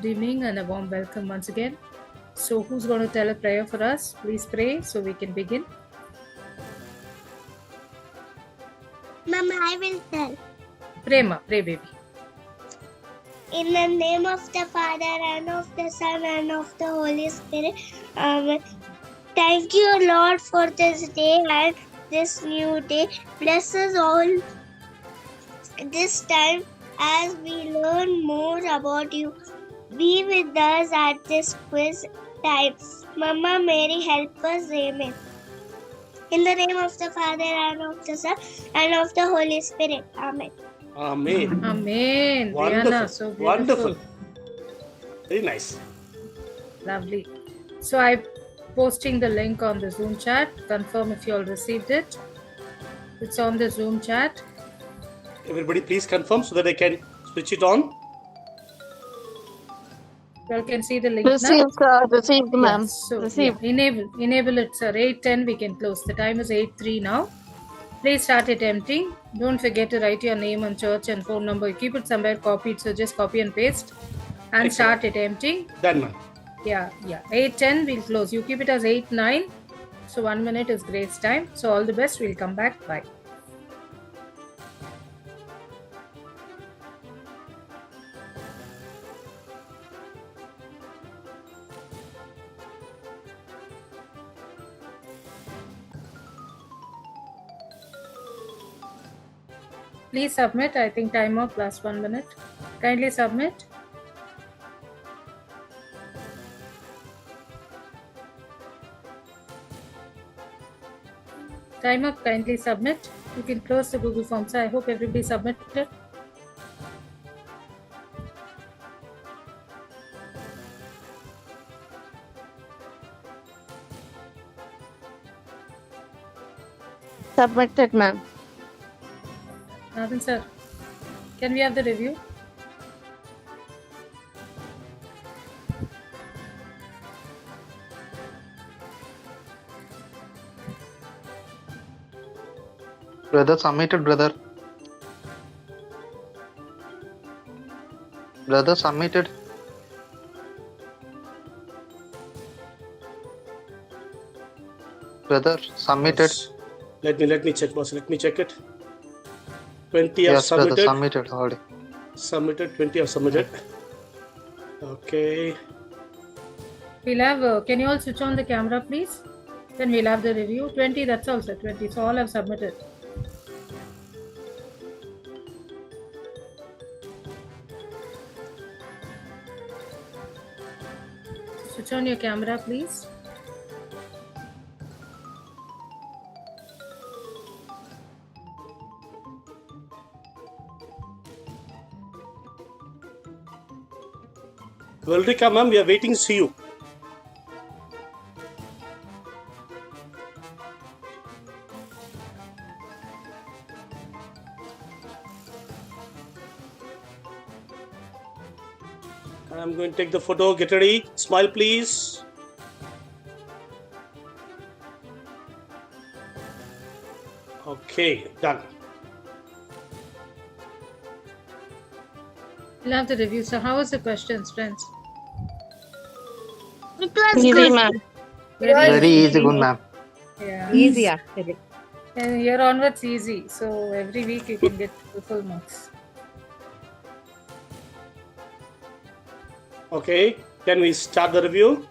Good evening and a warm welcome once again. So, who's going to tell a prayer for us? Please pray so we can begin. Mama, I will tell. Pray, Ma. Pray, baby. In the name of the Father, and of the Son, and of the Holy Spirit. Amen. Thank you, Lord, for this day and this new day. Bless us all this time as we learn more about you. Be with us at this quiz time. Mama Mary, help us. Amen. In the name of the Father, and of the Son, and of the Holy Spirit. Amen. Amen. Amen. Wonderful. Brianna, so beautiful. Wonderful. Very nice. Lovely. So, I'm posting the link on the Zoom chat. Confirm if you all received it. It's on the Zoom chat. Everybody please confirm so that I can switch it on. You all can see the link now. Received, sir. Received, ma'am. Yes, so Received. enable it, sir. 8:10 we can close. The time is 8:03 now. Please start attempting. Don't forget to write your name and church and phone number. You keep it somewhere copied, so just copy and paste and Excellent. start attempting. Done, ma'am. Yeah. 8:10 we'll close. You keep it as 8:09. So 1 minute is grace time. So all the best. We'll come back. Bye. Please submit. I think timer plus 1 minute. Kindly submit. Time up, kindly submit. You can close the Google Forms. I hope everybody submitted. Submitted, ma'am. Nathan sir, can we have the review? Brother submitted, brother. Brother submitted. Brother submitted. Let me check, boss. Let me check it. 20 are Yes, brother submitted. submitted already. Submitted. 20 are submitted. Okay. We'll have, can you all switch on the camera please? Then we'll have the review. 20, that's also 20. So all have submitted. Switch on your camera please. Veldrika, ma'am, we are waiting to see you. I'm going to take the photo. Get ready. Smile, please. Okay, done. We'll have the review. So how was the questions, friends? It was Easy, good. ma'am. Very easy, good ma'am. Yeah. Easy actually. And here onwards easy. So every week you can get full marks. Okay, can we start the review?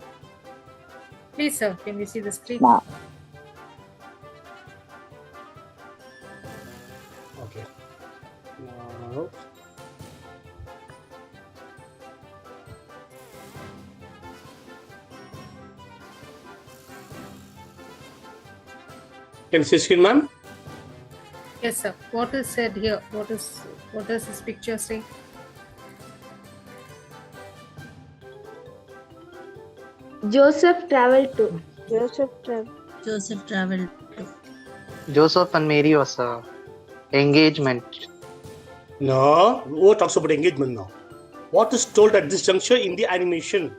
Please, sir, can we see the screen? Okay. Now, can you see screen, ma'am? Yes, sir. What is said here? What does this picture say? Joseph traveled to. Joseph traveled to. Joseph and Mary was engagement. No. Who talks about engagement now? What is told at this juncture in the animation?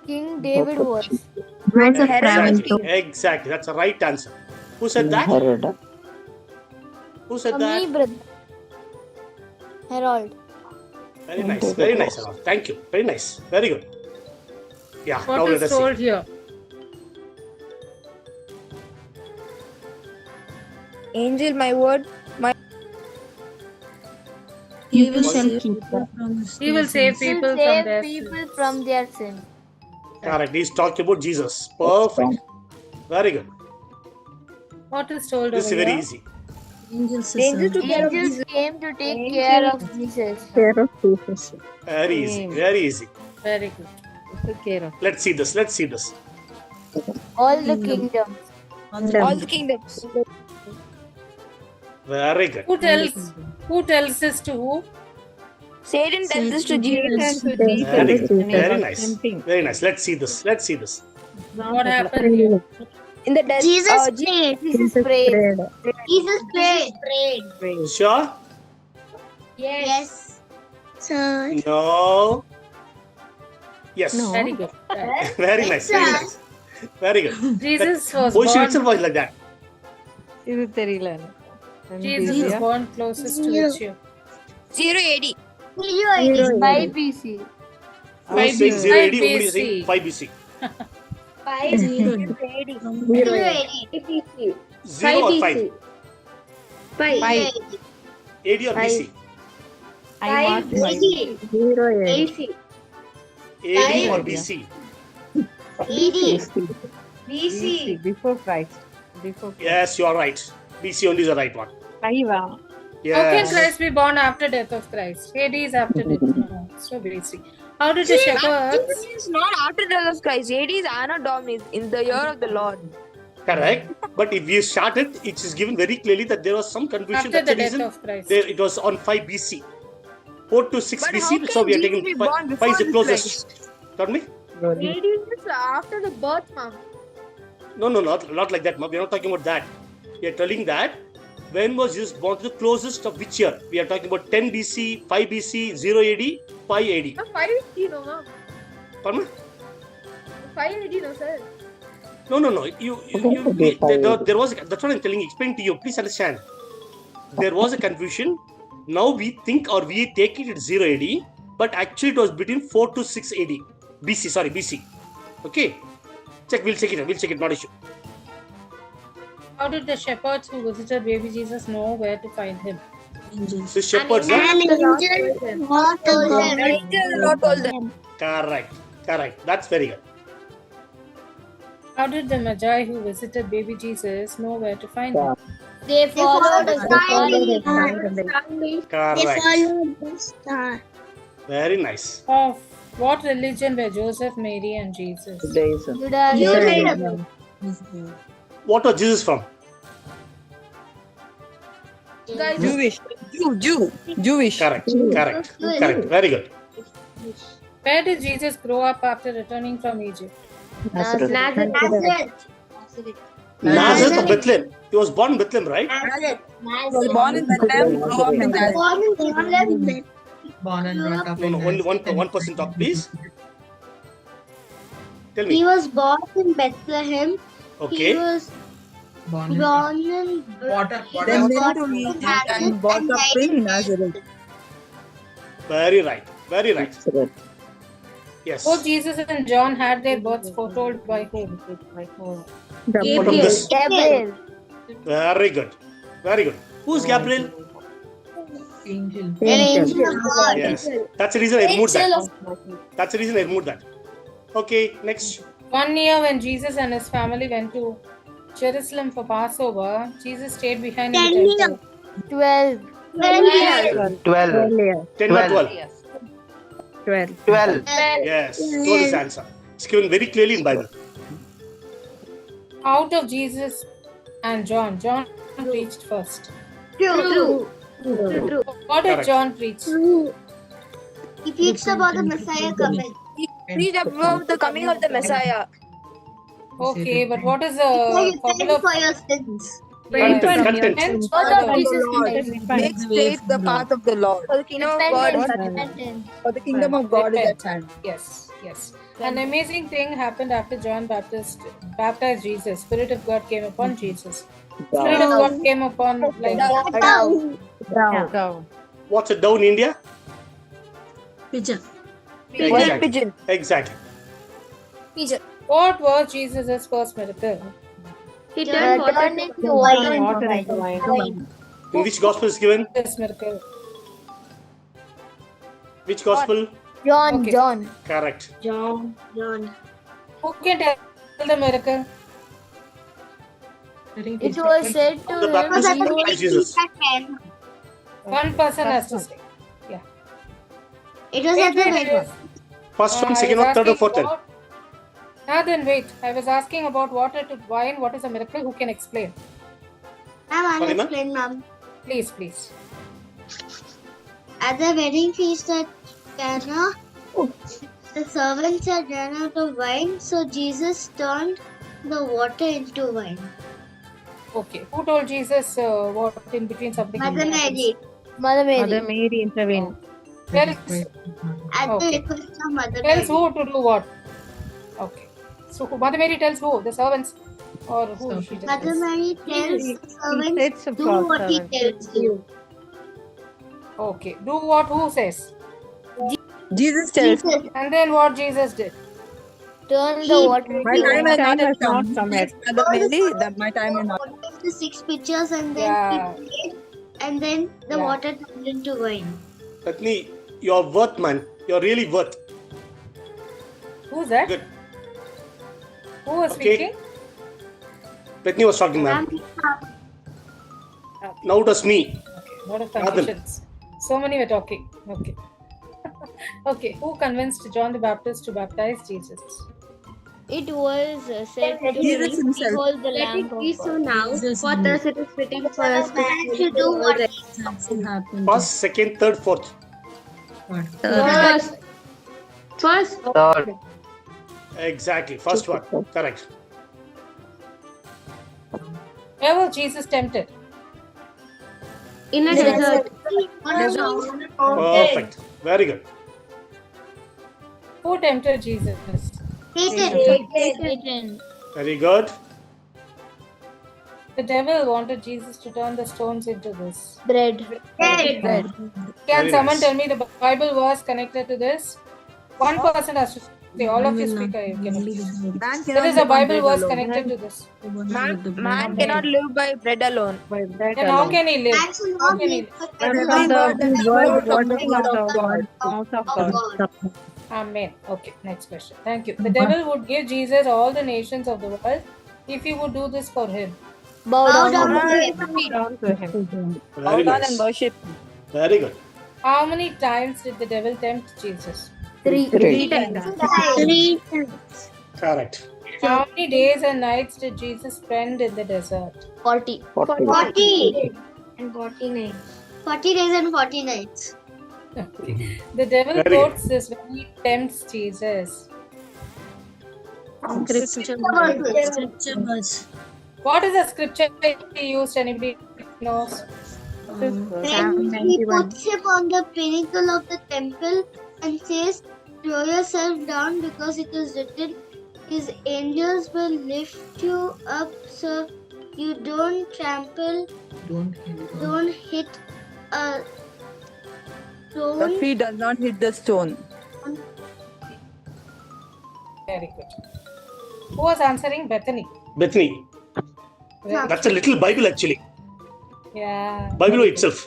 King David was. Joseph traveled to. Exactly. That's the right answer. Who said that? Who said Me, that? brother. Harold. Very nice. Very nice, Anna. Thank you. Very nice. Very good. Yeah. Now What let is us see. told here? Angel, my word. He will What shall is keep them from He will save people from Save their people sins. from their sins. Correct. He's talking about Jesus. Perfect. Very good. What is told This is over very here? easy. angels. Angels came to take care of Jesus. Care of Jesus. Very easy. Very easy. Very good. Took care of. Let's see this. Let's see this. All the kingdoms. All the kingdoms. Very good. Who tells this to who? Satan tells this to Jesus. Very good. Very nice. Tempting. Very nice. Let's see this. Let's see this. What happened here? In the desert, Jesus prayed. Jesus prayed. Jesus prayed. Sure? Yes. Sir. No. Yes. No. Very good. Right. Very nice. Very nice. Very good. Jesus was Position born. itself was like that. இது தெரியல. Jesus was born closest to which year? 0 AD. 5 BC. Who is saying 0 AD? Who is BC. saying 5 BC? 5 0 or 5? AD or BC? I marked my AD or BC? BC before Christ. Before Christ. Yes, you are right. BC only is the right one. Aiva. How can Yes. Christ be born after death of Christ? AD is after death. No, so basic. How did the shepherds? It's not after death of Christ. AD is Anno Domini, in the year of the Lord. Correct. But if you start it, it is given very clearly that there was some confusion. After That's the the death reason of Christ. there, it was on 5 BC. 4 to 6 But BC. how can So we are Jesus taking be 5, born 5 is the before closest. Got me? AD is after the birth, ma'am. No, not like that. We are not talking about that. We are telling that when was Jesus born to the closest of which year? We are talking about 10 BC, 5 BC, 0 AD, 5 AD. 5 AD, no, ma'am. Pardon me? 5 AD, no, sir. No. There was. That's what I'm telling you. Explain to you. Please understand. There was a confusion. Now we think or we take it at 0 AD, but actually it was between 4 to 6 AD. BC. Sorry, BC. Okay. Check. We'll check it. We'll check it. Not issue. How did the shepherds who visited baby Jesus know where to find him? Angels. The shepherds. An angel God told them. Angel the Lord told them. Correct. That's very good. How did the Magi who visited baby Jesus know where to find him? They followed the star. Correct. They followed the star. Very nice. Of what religion were Joseph, Mary, and Jesus? Judaism. What was Jesus from? Jewish. Correct. Very good. Where did Jesus grow up after returning from Egypt? Nazareth. Nazareth of Bethlehem. He was born in Bethlehem, right? Born in Bethlehem, grew up in Nazareth. Born and brought up No, in only one person talk, please. Tell He me. was born in Bethlehem. He Okay. was born in born in brought up Then in went to Egypt and brought up in Nazareth. Very right. Yes. Both Jesus and John had their births foretold by whom? What of this? Gabriel. Very good. Who's Gabriel? angel. An angel of God. Yes. That's the reason I removed that. Okay, next. 1 year when Jesus and his family went to Jerusalem for Passover, Jesus stayed behind in the 10 temple. 12. 12. 10 or 12? 12. Yes. 12 is the answer. It's given very clearly in Bible. Out of Jesus and John preached first. True. What did Correct. John preach? He preached about the Messiah coming. Preach about the coming of the Messiah. Okay, but what is the So you popular pay for your sins. Yes. Content. Hence, Path of Jesus Lord. makes straight the path of the Lord. For the kingdom of God For the kingdom of God is at hand. Yes. An amazing thing happened after John baptized Jesus. Spirit of God came upon Jesus. Spirit of God came upon like Down. What's a dove in India? Pigeon. Exactly. Pigeon. Exactly. What was Jesus' first miracle? He turned water into wine. Water into wine. In which gospel is given? This miracle. Which gospel? John. Okay. John. Correct. John. Who can tell the miracle? It was said to The baptism of Jesus. One person has to say. It was at the wedding. First one, I second was one, third or asking fourth one. about- Then wait. I was asking about water to wine. What is a miracle? Who can explain? I'll Sorry, ma'am? explain, ma'am. Please. At the wedding feast at Cana, the servants had run out of wine, so Jesus turned the water into wine. Okay. Who told Jesus what in between something? Mother happens? Mary. Mother Mary intervened. Tells, At Okay. the request of Mother tells Mary. who to do what? Okay. So Mother Mary tells who? The servants? Or who she Mother tells? Mary tells the He servants, said do for what he servants. tells you. Okay. Do what who says? Jesus tells. Jesus And then what Jesus did? turned the water My into time wine. has not come yet. Mother Mary, my time is not. The 6 pitchers and then Yeah. he prayed, and then the Yeah. water turned into wine. Patni, you're worth, man. You're really worth. Who's that? Good. Who was Okay. speaking? Patni was talking, ma'am. Now it was me. Okay. Lot of Adam. confusions. So many were talking. Okay. Okay. Who convinced John the Baptist to baptize Jesus? It was said to Jesus be, himself. behold the Lamb of God. now, Jesus for knew. thus it is fitting for us To do what Something happened. First, second, third, fourth. First, Third. Exactly. First one. Correct. Where was Jesus tempted? in a desert, Perfect. Very good. Who tempted Jesus? Satan. Very good. The devil wanted Jesus to turn the stones into this. Bread. Can Very someone nice. tell me the Bible verse connected to this? One person has to say. All of you speak. I cannot. There is a Bible verse connected to this. Man cannot live by bread alone. By bread Then how alone. can he live? That's How not can he made live? for Every everyone word that but is coming out out of God. Mouth of of God. God. Amen. Okay, next question. Thank you. The devil would give Jesus all the nations of the world if he would do this for him. Bow down down to to him. Down to him. Very nice. worship. Very good. How many times did the devil tempt Jesus? Three times. times. Correct. How many days and nights did Jesus spend in the desert? 40. 40. And 49. 40 days and 40 nights. The devil Very quotes this when he tempts Jesus. What is the scripture he used? Anybody knows? Then he puts him on the pinnacle of the temple and says, throw yourself down because it is written, his angels will lift you up so you don't trample, don't hit a The stone. feet does not hit the stone. Very good. Who was answering? Bethany. Bethany. Very That's a little Bible actually. Yeah. Bible itself.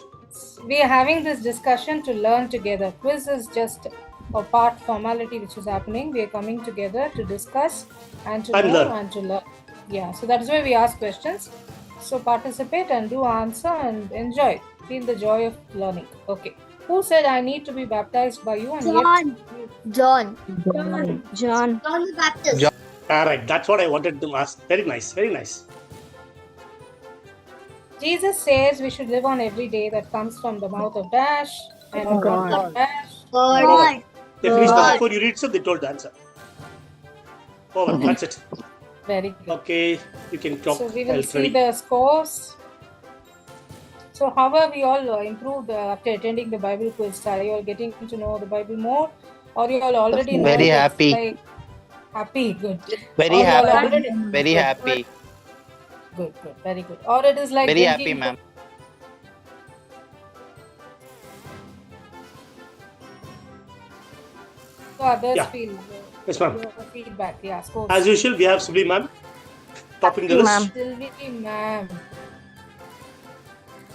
We are having this discussion to learn together. Quiz is just a part formality which is happening. We are coming together to discuss and to And know learn. and to learn. Yeah, so that is why we ask questions. So participate and do answer and enjoy. Feel the joy of learning. Okay. Who said I need to be baptized by you and John. yet John the Baptist. John. Correct. That's what I wanted to ask. Very nice. Very nice. Jesus says we should live on every day that comes from the mouth of Dash and God. Dash. God. They finished that before you read so they told the answer. Over. That's it. Very good. Okay. You can talk. So we will else see ready. the scores. So how have we all improved after attending the Bible quiz? Are you all getting to know the Bible more? Or you all already know Very it's happy. like happy, good. Very Or you all happy. already- Very happy. Good, very good. Or it is like Very drinking- happy, ma'am. So others Yeah. feel Yes, ma'am. your feedback. Yeah, scores. As usual, we have Sylvie ma'am topping the list. Sylvie ma'am.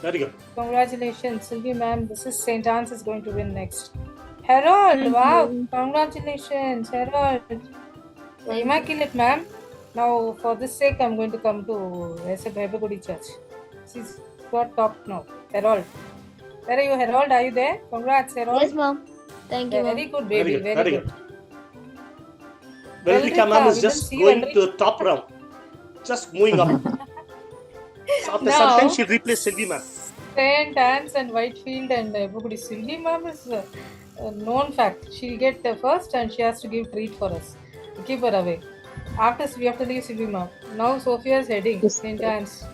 Very good. Congratulations, Sylvie ma'am. This is St. Anne's is going to win next. Harold, wow. Congratulations, Harold. Immaculate ma'am. Now, for this sake, I'm going to come to S.A. Bebagudi Church. She's got top now. Harold. Where are you, Harold? Are you there? Congrats, Harold. Yes, mom. Thank you, Very mom. good, baby. Very good. Veronica ma'am is we just will see you going to the top round. Just moving up. So after some Now- time, she'll replace Sylvie ma'am. St. Anne's and Whitefield and everybody. Sylvie ma'am is a known fact. She'll get the first and she has to give treat for us. Keep her away. After we have to leave Sylvie ma'am. Now Sophia is heading. St. Anne's.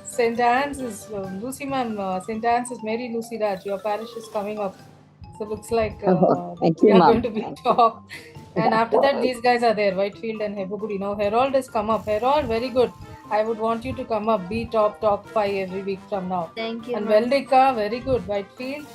St. Anne's is Lucy ma'am. St. Anne's is Mary Lucy Raj. Your parish is coming up. So looks like Thank we you, are ma'am. going to be top. And after that, these guys are there, Whitefield and Hebugudi. Now Harold has come up. Harold, very good. I would want you to come up, be top 5 every week from now. Thank you, And mom. Veldika, very good. Whitefield.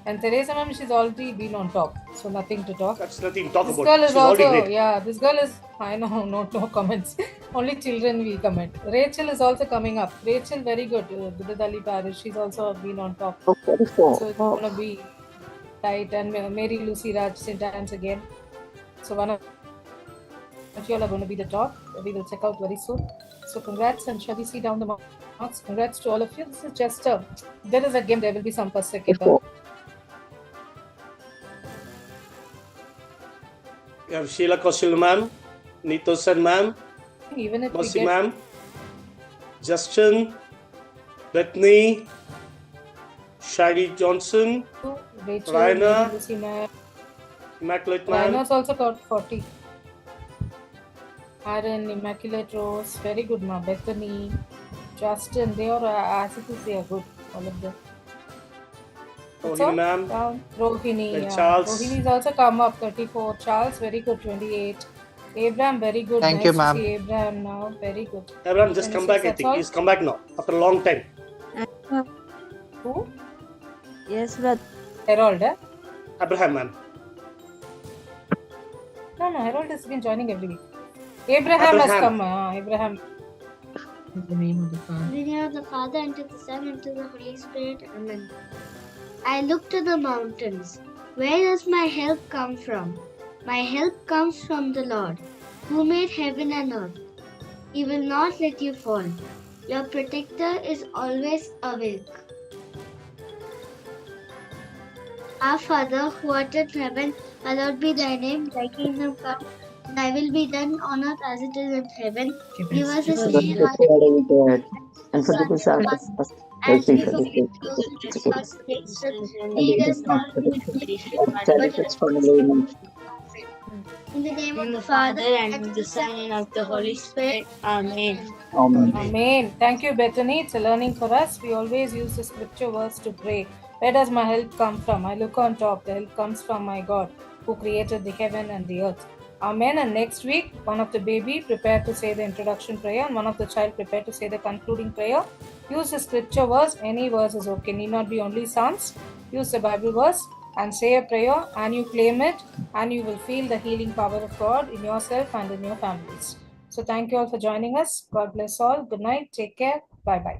And Teresa ma'am, she's already been on top. So nothing to talk. That's nothing to talk This about. girl is She's already also, great. yeah, this girl is, I know, no comments. Only children we comment. Rachel is also coming up. Rachel, very good. Bidadali Parish, she's also been on top. So it's going to be tight. And Mary Lucy Raj, St. Anne's again. So one of you all are going to be the top. We will check out very soon. So congrats, and shall we see down the marks? Congrats to all of you. This is just there is a game. There will be some perspective. You have Sheila Kaushal ma'am, Neetu Sen ma'am, Even if we Mercy get ma'am, Justin, Bethany, Shady Johnson, Rachel, Raina. Mary Lucy ma'am. Immaculate ma'am. Raina's also got 40. Aaron, Immaculate Rose, very good ma. Bethany, Justin, they are as it is, they are good. All of them. That's all. Rohini ma'am. Down. Rohini, Then yeah. Charles. Rohini's also come up 34. Charles, very good, 28. Abraham, very good. Thank Nice you, to ma'am. see Abraham now, very good. Abraham just come back, I That's think. all? He's come back now after a long time. Who? Yes, brother. Harold, eh? Abraham ma'am. No, Harold has been joining every week. Abraham has Abraham. come. Abraham. In the name of the Father, and to the Son, and to the Holy Spirit. Amen. I look to the mountains. Where does my help come from? My help comes from the Lord, who made heaven and earth. He will not let you fall. Your protector is always awake. Our Father, who art in heaven, hallowed be thy name. Thy kingdom come. Thy will be done on earth as it is in heaven. Give us this day our daily And forgive us our trespasses, as we forgive us forgive those who trespass against us. Lead us not into temptation, but deliver us from evil. In the name of the Father, and of the Son, and of the Holy Spirit. Amen. Amen. Thank you, Bethany. It's a learning for us. We always use the scripture verse to pray. Where does my help come from? I look on top. The help comes from my God, who created the heaven and the earth. Amen. And next week, one of the baby prepare to say the introduction prayer, and one of the child prepare to say the concluding prayer. Use the scripture verse. Any verse is okay. Need not be only Psalms. Use the Bible verse and say a prayer, and you claim it, and you will feel the healing power of God in yourself and in your families. So thank you all for joining us. God bless all. Good night. Take care. Bye-bye.